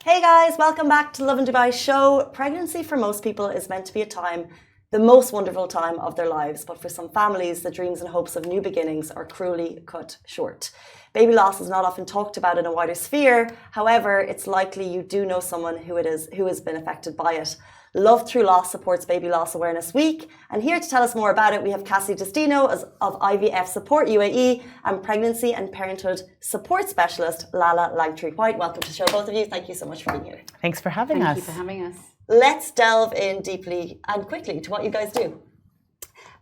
Hey guys, welcome back to Lovin Dubai show. Pregnancy for most people is meant to be a time, the most wonderful time of their lives, but for some families, the dreams and hopes of new beginnings are cruelly cut short. Baby loss is not often talked about in a wider sphere. However, it's likely you do know someone who has been affected by it. Love Through Loss supports Baby Loss Awareness Week, and here to tell us more about it, we have Cassie Destino of IVF Support UAE and Pregnancy and Parenthood Support Specialist Lala Langtree White. Welcome to the show, both of you. Thank you so much for being here. Thanks for having us. Thank you for having us. Let's delve in deeply and quickly to what you guys do.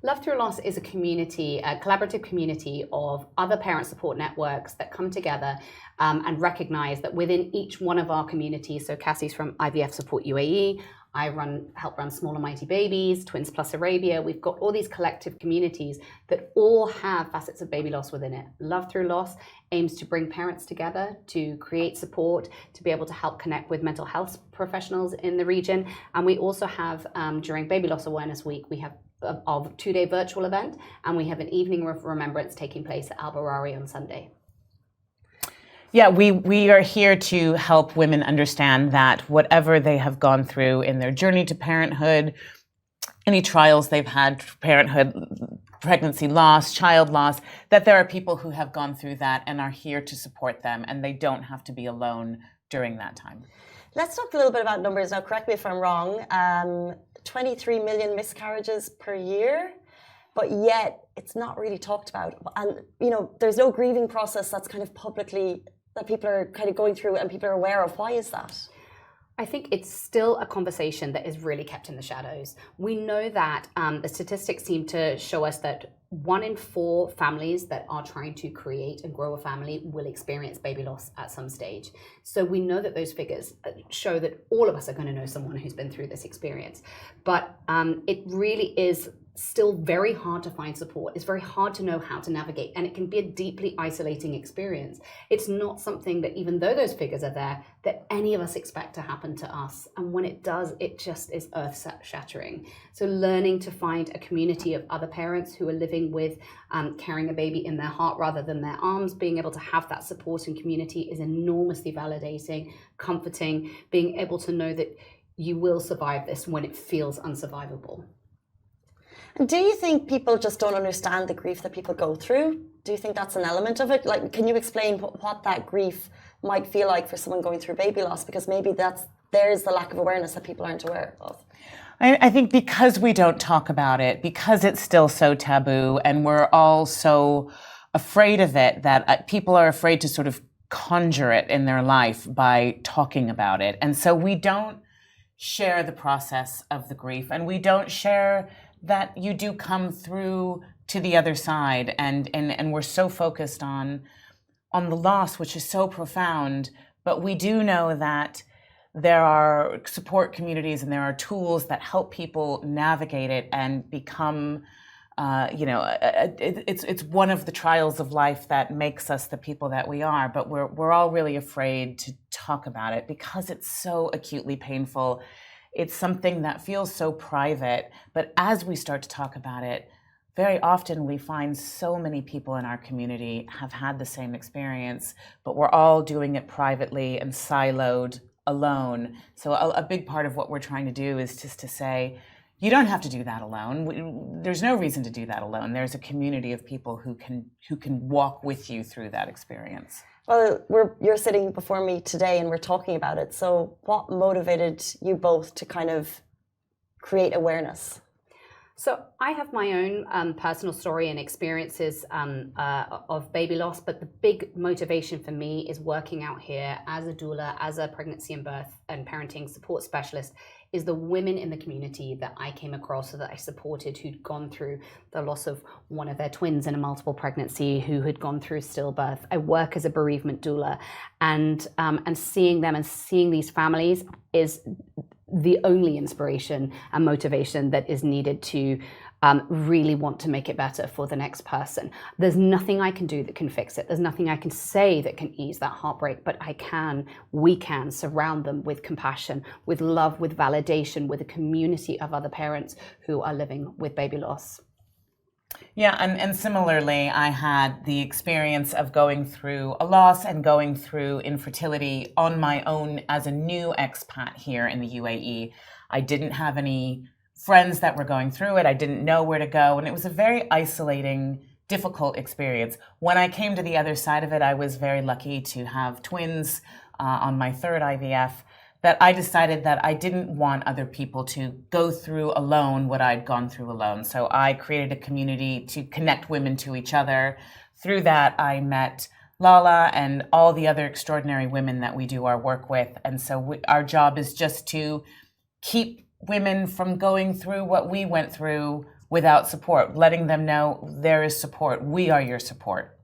Love Through Loss is a community, a collaborative community of other parent support networks that come together and recognize that within each one of our communities, so Cassie's from IVF Support UAE, I help run Small and Mighty Babies, Twins Plus Arabia. We've got all these collective communities that all have facets of baby loss within it. Love Through Loss aims to bring parents together, to create support, to be able to help connect with mental health professionals in the region. And we also have, during Baby Loss Awareness Week, we have a 2-day virtual event, and we have an evening of remembrance taking place at Al Barari on Sunday. Yeah, we are here to help women understand that whatever they have gone through in their journey to parenthood, any trials they've had, parenthood, pregnancy loss, child loss, that there are people who have gone through that and are here to support them, and they don't have to be alone during that time. Let's talk a little bit about numbers now. Correct me if I'm wrong. 23 million miscarriages per year, but yet it's not really talked about. And, there's no grieving process that's kind of publicly, that people are kind of going through and people are aware of. Why is that? I think it's still a conversation that is really kept in the shadows. We know that the statistics seem to show us that 1 in 4 families that are trying to create and grow a family will experience baby loss at some stage. So we know that those figures show that all of us are going to know someone who's been through this experience. But it really is still very hard to find support. It's very hard to know how to navigate, and it can be a deeply isolating experience. It's not something that, even though those figures are there, that any of us expect to happen to us. And when it does, it just is earth-shattering. So learning to find a community of other parents who are living with carrying a baby in their heart rather than their arms, being able to have that support and community is enormously validating, comforting, being able to know that you will survive this when it feels unsurvivable. And do you think people just don't understand the grief that people go through? Do you think that's an element of it? Like, can you explain what that grief might feel like for someone going through baby loss? Because maybe there's the lack of awareness that people aren't aware of. I think because we don't talk about it, because it's still so taboo, and we're all so afraid of it, that people are afraid to sort of conjure it in their life by talking about it. And so we don't share the process of the grief, and we don't share that you do come through to the other side, and we're so focused on the loss, which is so profound. But we do know that there are support communities and there are tools that help people navigate it and become, it's one of the trials of life that makes us the people that we are. But we're all really afraid to talk about it because it's so acutely painful. It's something that feels so private, but as we start to talk about it, very often we find so many people in our community have had the same experience, but we're all doing it privately and siloed, alone. So a big part of what we're trying to do is just to say, you don't have to do that alone. There's no reason to do that alone. There's a community of people who can walk with you through that experience. Well, you're sitting before me today and we're talking about it. So what motivated you both to kind of create awareness? So I have my own personal story and experiences of baby loss, but the big motivation for me is working out here as a doula, as a pregnancy and birth and parenting support specialist, is the women in the community that I came across, or that I supported, who'd gone through the loss of one of their twins in a multiple pregnancy, who had gone through stillbirth. I work as a bereavement doula, and seeing them and seeing these families is the only inspiration and motivation that is needed to really want to make it better for the next person. There's nothing I can do that can fix it. There's nothing I can say that can ease that heartbreak, but we can surround them with compassion, with love, with validation, with a community of other parents who are living with baby loss. Yeah, and similarly, I had the experience of going through a loss and going through infertility on my own as a new expat here in the UAE. I didn't have any friends that were going through it. I didn't know where to go, and it was a very isolating, difficult experience. When I came to the other side of it, I was very lucky to have twins on my third IVF, that I decided that I didn't want other people to go through alone what I'd gone through alone. So I created a community to connect women to each other. Through that, I met Lala and all the other extraordinary women that we do our work with. And so our job is just to keep women from going through what we went through without support, letting them know there is support. We are your support.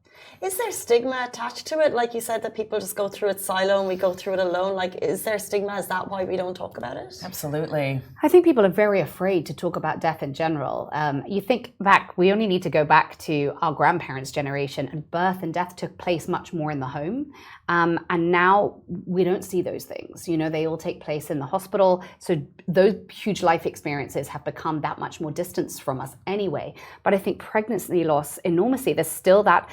Is there stigma attached to it? Like you said, that people just go through it silo and we go through it alone. Like, is there stigma? Is that why we don't talk about it? Absolutely. I think people are very afraid to talk about death in general. You think back, we only need to go back to our grandparents' generation, and birth and death took place much more in the home. And now we don't see those things. You know, they all take place in the hospital. So those huge life experiences have become that much more distanced from us anyway. But I think pregnancy loss enormously, there's still that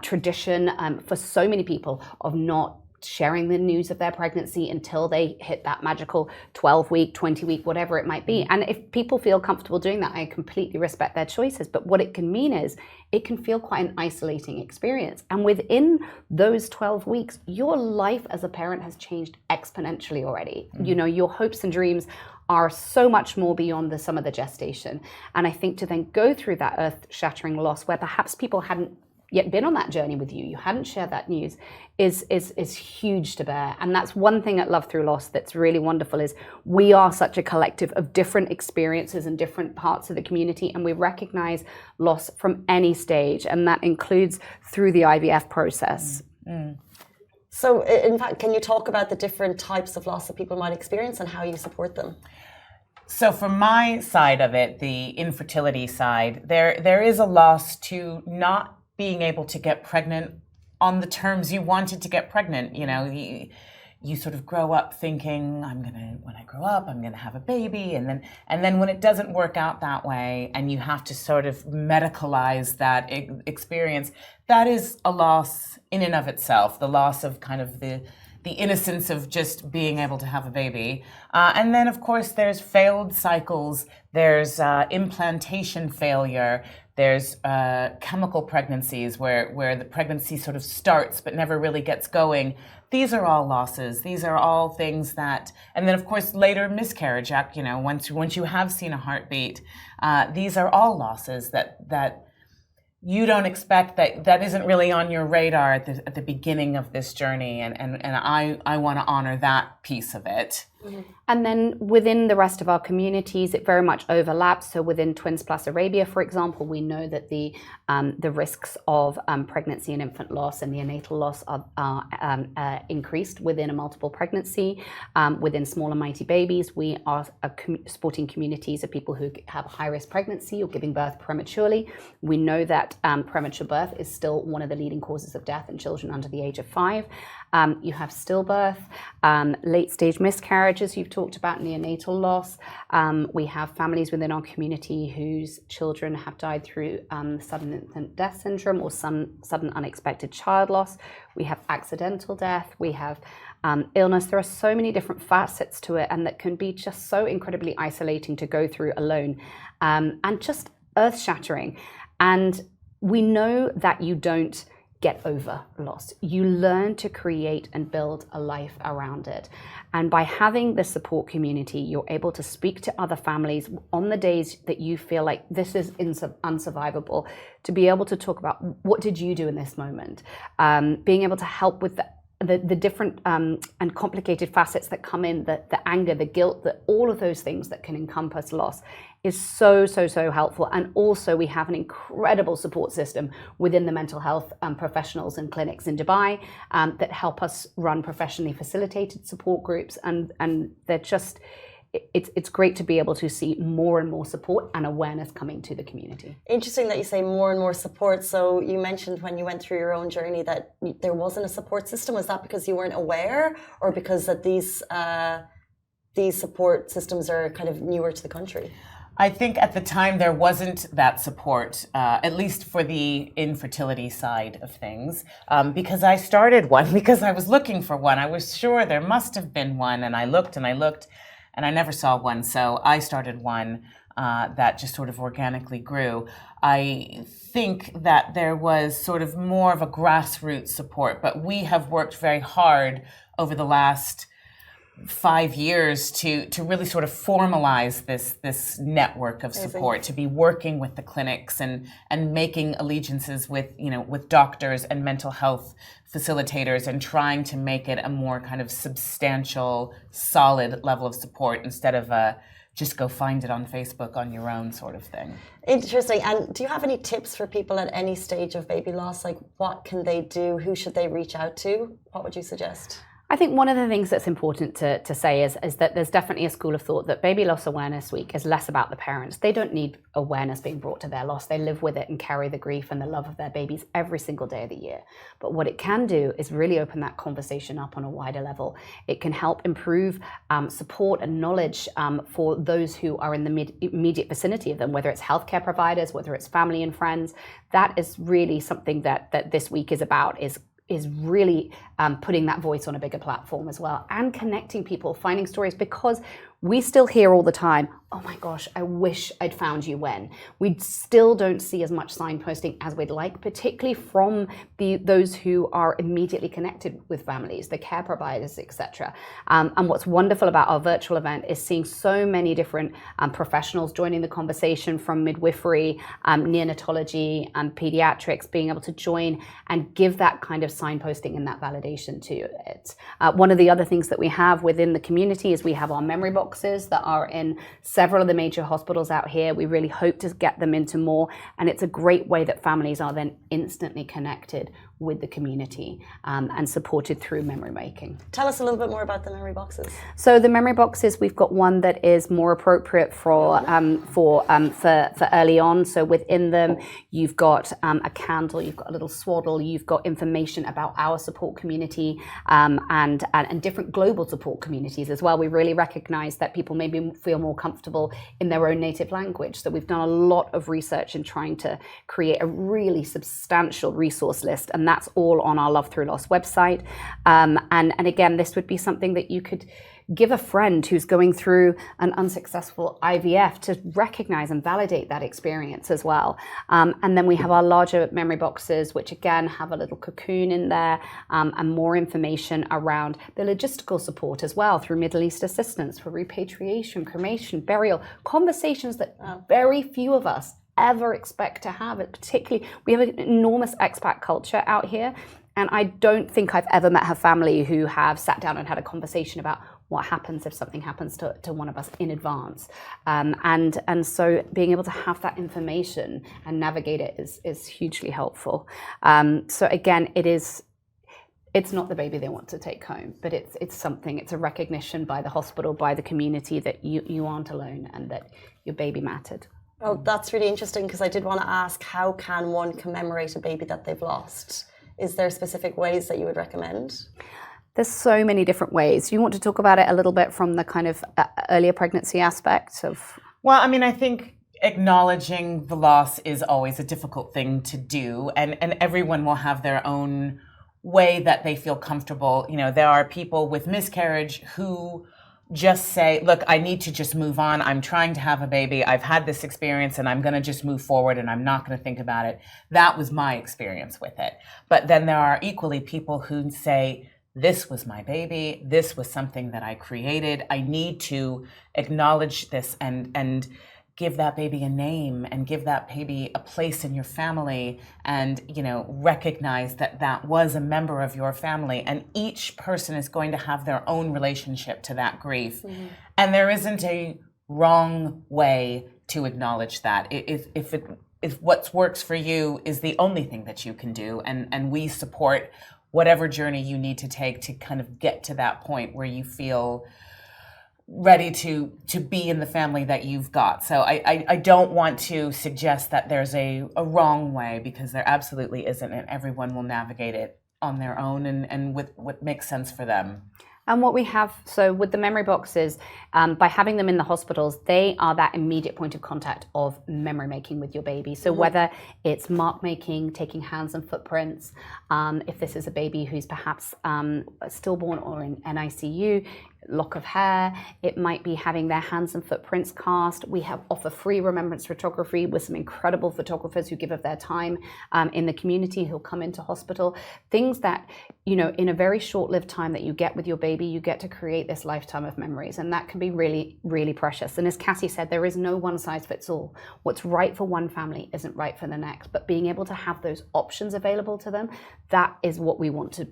tradition for so many people of not sharing the news of their pregnancy until they hit that magical 12-week, 20-week, whatever it might be. And if people feel comfortable doing that, I completely respect their choices. But what it can mean is it can feel quite an isolating experience. And within those 12 weeks, your life as a parent has changed exponentially already. You know, your hopes and dreams are so much more beyond the sum of the gestation. And I think to then go through that earth-shattering loss where perhaps people hadn't yet been on that journey with you, you hadn't shared that news, is huge to bear. And that's one thing at Love Through Loss that's really wonderful, is we are such a collective of different experiences in different parts of the community, and we recognize loss from any stage, and that includes through the IVF process. So in fact, can you talk about the different types of loss that people might experience and how you support them? So from my side of it, the infertility side, there is a loss to not being able to get pregnant on the terms you wanted to get pregnant. You know, you sort of grow up thinking, when I grow up, I'm gonna have a baby, and then when it doesn't work out that way, and you have to sort of medicalize that experience, that is a loss in and of itself. The loss of kind of the innocence of just being able to have a baby. And then, of course, there's failed cycles, there's implantation failure, there's chemical pregnancies where the pregnancy sort of starts but never really gets going. These are all losses. These are all things that, and then of course later miscarriage, you know, once you have seen a heartbeat, these are all losses that you don't expect, that isn't really on your radar at the beginning of this journey, and I want to honor that piece of it. And then within the rest of our communities, it very much overlaps. So within Twins Plus Arabia, for example, we know that the risks of pregnancy and infant loss and neonatal loss are increased within a multiple pregnancy. Within Small and Mighty Babies, we are supporting communities of people who have high-risk pregnancy or giving birth prematurely. We know that premature birth is still one of the leading causes of death in children under the age of 5. You have stillbirth, late-stage miscarriages, you've talked about neonatal loss. We have families within our community whose children have died through sudden infant death syndrome or some sudden unexpected child loss. We have accidental death. We have illness. There are so many different facets to it, and that can be just so incredibly isolating to go through alone, and just earth-shattering. And we know that you don't get over loss. You learn to create and build a life around it. And by having the support community, you're able to speak to other families on the days that you feel like this is unsurvivable, to be able to talk about what did you do in this moment, being able to help with the different and complicated facets that come in, the anger, the guilt, all of those things that can encompass loss is so helpful. And also we have an incredible support system within the mental health professionals and clinics in Dubai that help us run professionally facilitated support groups, and they're just, it's great to be able to see more and more support and awareness coming to the community. Interesting that you say more and more support. So you mentioned when you went through your own journey that there wasn't a support system. Was that because you weren't aware, or because that these support systems are kind of newer to the country? I think at the time there wasn't that support, at least for the infertility side of things, because I started one because I was looking for one. I was sure there must have been one, and I looked and I looked, and I never saw one. So I started one that just sort of organically grew. I think that there was sort of more of a grassroots support, but we have worked very hard over the last 5 years to really sort of formalize this network of support, to be working with the clinics and making allegiances with doctors and mental health facilitators and trying to make it a more kind of substantial, solid level of support instead of a just go find it on Facebook on your own sort of thing. Interesting. And do you have any tips for people at any stage of baby loss? Like, what can they do? Who should they reach out to? What would you suggest? I think one of the things that's important to say is that there's definitely a school of thought that Baby Loss Awareness Week is less about the parents. They don't need awareness being brought to their loss. They live with it and carry the grief and the love of their babies every single day of the year. But what it can do is really open that conversation up on a wider level. It can help improve support and knowledge for those who are in the immediate vicinity of them, whether it's healthcare providers, whether it's family and friends. That is really something that this week is about, is really putting that voice on a bigger platform as well, and connecting people, finding stories, because we still hear all the time, oh my gosh, I wish I'd found you when. We still don't see as much signposting as we'd like, particularly from those who are immediately connected with families, the care providers, etc. And what's wonderful about our virtual event is seeing so many different professionals joining the conversation, from midwifery, neonatology, and pediatrics, being able to join and give that kind of signposting and that validation to it. One of the other things that we have within the community is we have our memory boxes that are in several of the major hospitals out here. We really hope to get them into more, and it's a great way that families are then instantly connected with the community and supported through memory making. Tell us a little bit more about the memory boxes. So the memory boxes, we've got one that is more appropriate for early on. So within them, you've got a candle, you've got a little swaddle, you've got information about our support community and different global support communities as well. We really recognize that people maybe feel more comfortable in their own native language. So we've done a lot of research in trying to create a really substantial resource list, and that's all on our Love Through Loss website. And again, this would be something that you could give a friend who's going through an unsuccessful IVF to recognize and validate that experience as well. And then we have our larger memory boxes, which again have a little cocoon in there and more information around the logistical support as well, through Middle East assistance for repatriation, cremation, burial, conversations that very few of us ever expect to have. Particularly, we have an enormous expat culture out here, and I don't think I've ever met a family who have sat down and had a conversation about what happens if something happens to one of us in advance. And so being able to have that information and navigate it is hugely helpful. So again, it's not the baby they want to take home, but it's a recognition by the hospital, by the community, that you aren't alone and that your baby mattered. Well, that's really interesting, because I did want to ask, how can one commemorate a baby that they've lost? Is there specific ways that you would recommend? There's so many different ways. You want to talk about it a little bit from the kind of earlier pregnancy aspect of? Well, I mean, I think acknowledging the loss is always a difficult thing to do, and everyone will have their own way that they feel comfortable. You know, there are people with miscarriage who just say, look, I need to just move on. I'm trying to have a baby. I've had this experience and I'm going to just move forward and I'm not going to think about it. That was my experience with it. But then there are equally people who say, this was my baby. This was something that I created. I need to acknowledge this and give that baby a name and give that baby a place in your family, and recognize that that was a member of your family, and each person is going to have their own relationship to that grief. Mm-hmm. And there isn't a wrong way to acknowledge that. If what works for you is the only thing that you can do, and we support whatever journey you need to take to kind of get to that point where you feel ready to be in the family that you've got. So I don't want to suggest that there's a wrong way, because there absolutely isn't, and everyone will navigate it on their own and with what makes sense for them. And what we have, so with the memory boxes, by having them in the hospitals, they are that immediate point of contact of memory making with your baby. So whether it's mark making, taking hands and footprints, if this is a baby who's perhaps stillborn or in NICU, lock of hair, it might be having their hands and footprints cast. We offer free remembrance photography with some incredible photographers who give of their time in the community who'll come into hospital. Things that, you know, in a very short-lived time that you get with your baby, you get to create this lifetime of memories, and that can be really, really precious. And as Cassie said, there is no one size fits all. What's right for one family isn't right for the next, but being able to have those options available to them, that is what we want to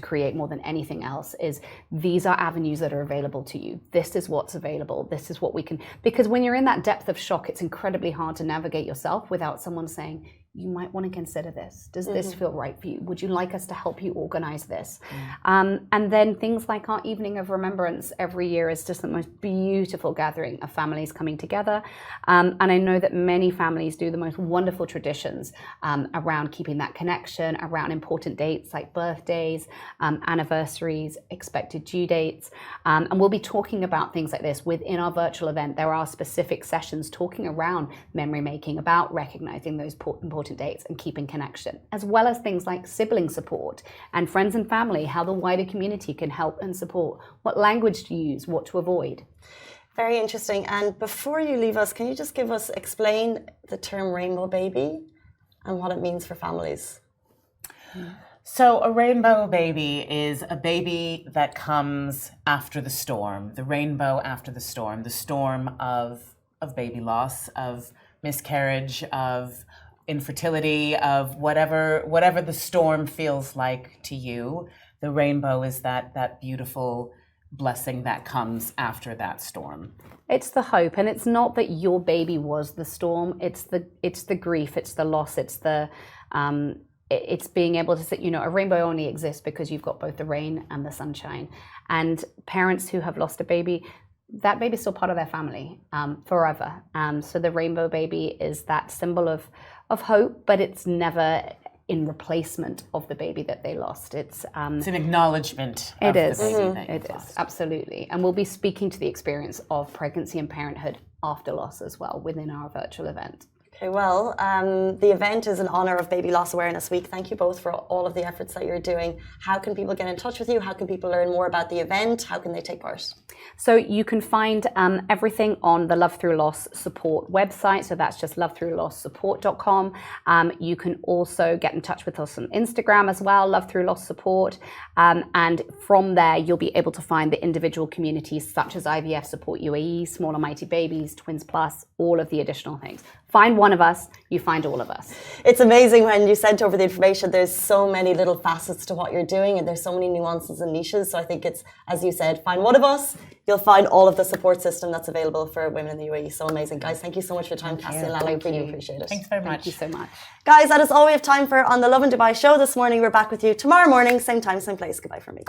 create more than anything else. Is these are avenues that are available to you. This is what's available. This is what we can, because when you're in that depth of shock, it's incredibly hard to navigate yourself without someone saying, you might want to consider this. Does this feel right for you? Would you like us to help you organize this? And then things like our Evening of Remembrance every year is just the most beautiful gathering of families coming together. And I know that many families do the most wonderful traditions around keeping that connection, around important dates like birthdays, anniversaries, expected due dates. And we'll be talking about things like this within our virtual event. There are specific sessions talking around memory making, about recognizing those important dates and keeping connection, as well as things like sibling support and friends and family, how the wider community can help and support, what language to use, what to avoid. Very interesting. And before you leave us, can you just explain the term rainbow baby and what it means for families? So a rainbow baby is a baby that comes after the storm, the rainbow after the storm of baby loss, of miscarriage, of infertility, of whatever the storm feels like to you. The rainbow is that beautiful blessing that comes after that storm. It's the hope, and it's not that your baby was the storm. It's the grief, it's the loss, it's being able to say, you know, a rainbow only exists because you've got both the rain and the sunshine. And parents who have lost a baby, that baby's still part of their family forever. So the rainbow baby is that symbol of hope, but it's never in replacement of the baby that they lost. It's an acknowledgement of the baby that it lost. is, absolutely. And we'll be speaking to the experience of pregnancy and parenthood after loss as well within our virtual event. Okay, well, the event is in honor of Baby Loss Awareness Week. Thank you both for all of the efforts that you're doing. How can people get in touch with you? How can people learn more about the event? How can they take part? So you can find everything on the Love Through Loss Support website. So that's just lovethroughlosssupport.com. You can also get in touch with us on Instagram as well, Love Through Loss Support. And from there, you'll be able to find the individual communities such as IVF Support UAE, Smaller Mighty Babies, Twins Plus, all of the additional things. Find one of us, you find all of us. It's amazing when you sent over the information. There's so many little facets to what you're doing, and there's so many nuances and niches. So I think it's, as you said, find one of us, you'll find all of the support system that's available for women in the UAE. So amazing. Guys, thank you so much for your time, Cassie and Lala. I really appreciate it. Thanks very much. Thank you so much. Guys, that is all we have time for on the Lovin Dubai show this morning. We're back with you tomorrow morning, same time, same place. Goodbye from me.